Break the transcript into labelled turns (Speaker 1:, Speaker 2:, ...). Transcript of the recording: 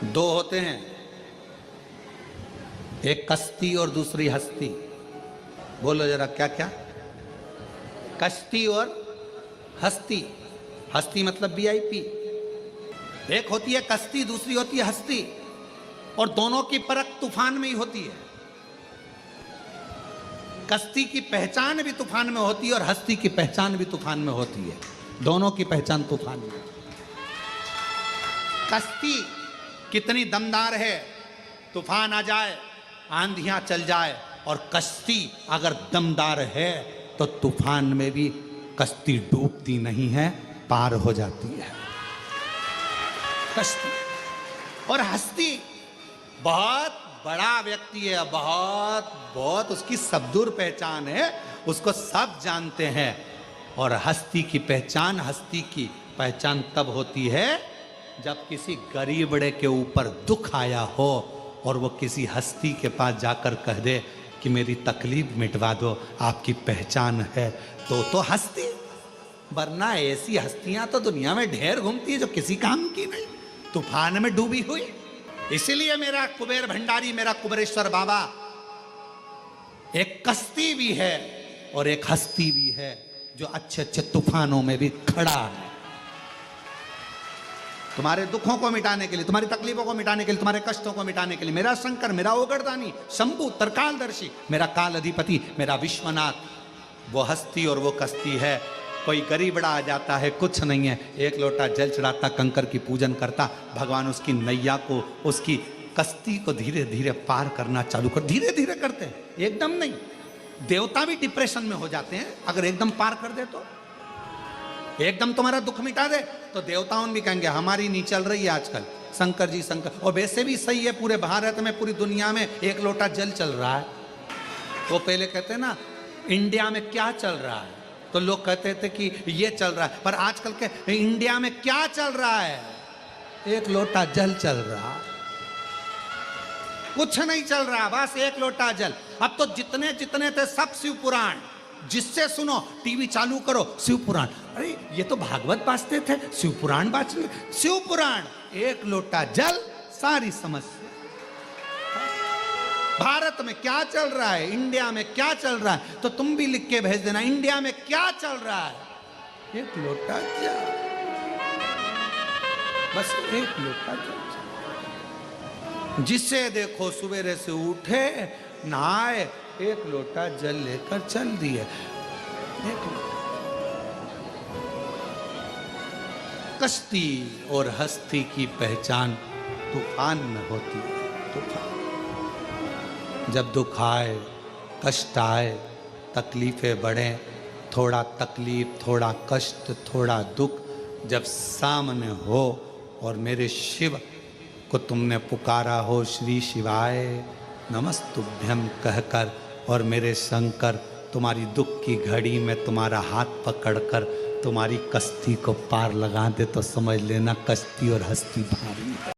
Speaker 1: दो होते हैं, एक कश्ती और दूसरी हस्ती। बोलो जरा क्या क्या? कश्ती और हस्ती। हस्ती मतलब वीआईपी। एक होती है कश्ती, दूसरी होती है हस्ती, और दोनों की परख तूफान में ही होती है। कश्ती की पहचान भी तूफान में होती है और हस्ती की पहचान भी तूफान में होती है। दोनों की पहचान तूफान में। कश्ती कितनी दमदार है, तूफान आ जाए, आंधियां चल जाए, और कश्ती अगर दमदार है तो तूफान में भी कश्ती डूबती नहीं है, पार हो जाती है कश्ती। और हस्ती बहुत बड़ा व्यक्ति है, बहुत बहुत उसकी सब दूर पहचान है, उसको सब जानते हैं। और हस्ती की पहचान तब होती है जब किसी गरीबड़े के ऊपर दुख आया हो और वो किसी हस्ती के पास जाकर कह दे कि मेरी तकलीफ मिटवा दो, आपकी पहचान है, तो हस्ती। वरना ऐसी हस्तियां तो दुनिया में ढेर घूमती है जो किसी काम की नहीं, तूफान में डूबी हुई। इसीलिए मेरा कुबेर भंडारी, मेरा कुबेरेश्वर बाबा एक कश्ती भी है और एक हस्ती भी है, जो अच्छे अच्छे तूफानों में भी खड़ा है। तुम्हारे दुखों को मिटाने के लिए, तुम्हारी तकलीफों को मिटाने के लिए, तुम्हारे कष्टों को मिटाने के लिए मेरा शंकर, मेरा ओगरदानी, शंभु, तरकालदर्शी, मेरा काल अधिपति, मेरा विश्वनाथ, वो हस्ती और वो कश्ती है। कोई गरीबड़ा आ जाता है, कुछ नहीं है, एक लोटा जल चढ़ाता, कंकर की पूजन करता, भगवान उसकी नैया को, उसकी कश्ती को धीरे धीरे पार करना चालू कर। धीरे धीरे करते हैं, एकदम नहीं। देवता भी डिप्रेशन में हो जाते हैं अगर एकदम पार कर दे तो। एकदम तुम्हारा दुख मिटा दे तो देवताओं भी कहेंगे हमारी नहीं चल रही है आजकल, शंकर जी शंकर। और वैसे भी सही है, पूरे भारत में, पूरी दुनिया में एक लोटा जल चल रहा है। वो पहले कहते हैं ना इंडिया में क्या चल रहा है, तो लोग कहते थे कि ये चल रहा है, पर आजकल के इंडिया में क्या चल रहा है? एक लोटा जल चल रहा, कुछ नहीं चल रहा, बस एक लोटा जल। अब तो जितने जितने थे सब शिव पुराण, जिससे सुनो, टीवी चालू करो शिव पुराण। अरे ये तो भागवत बाजते थे, शिव पुराण बाज, शिव पुराण, एक लोटा जल, सारी समस्या। भारत में क्या चल रहा है, इंडिया में क्या चल रहा है, तो तुम भी लिख के भेज देना इंडिया में क्या चल रहा है। एक लोटा जल, बस एक लोटा जल। जिसे देखो सवेरे से उठे, नहाए, एक लोटा जल लेकर चल दिए। कश्ती और हस्ती की पहचान तूफान में होती है। तूफान जब दुख आए, कष्ट आए, तकलीफें बढ़े, थोड़ा तकलीफ, थोड़ा कष्ट, थोड़ा दुख जब सामने हो और मेरे शिव को तुमने पुकारा हो, श्री शिवाय नमस्तुभ्यं कहकर, और मेरे शंकर तुम्हारी दुख की घड़ी में तुम्हारा हाथ पकड़कर तुम्हारी कश्ती को पार लगा दे, तो समझ लेना कश्ती और हस्ती भारी है।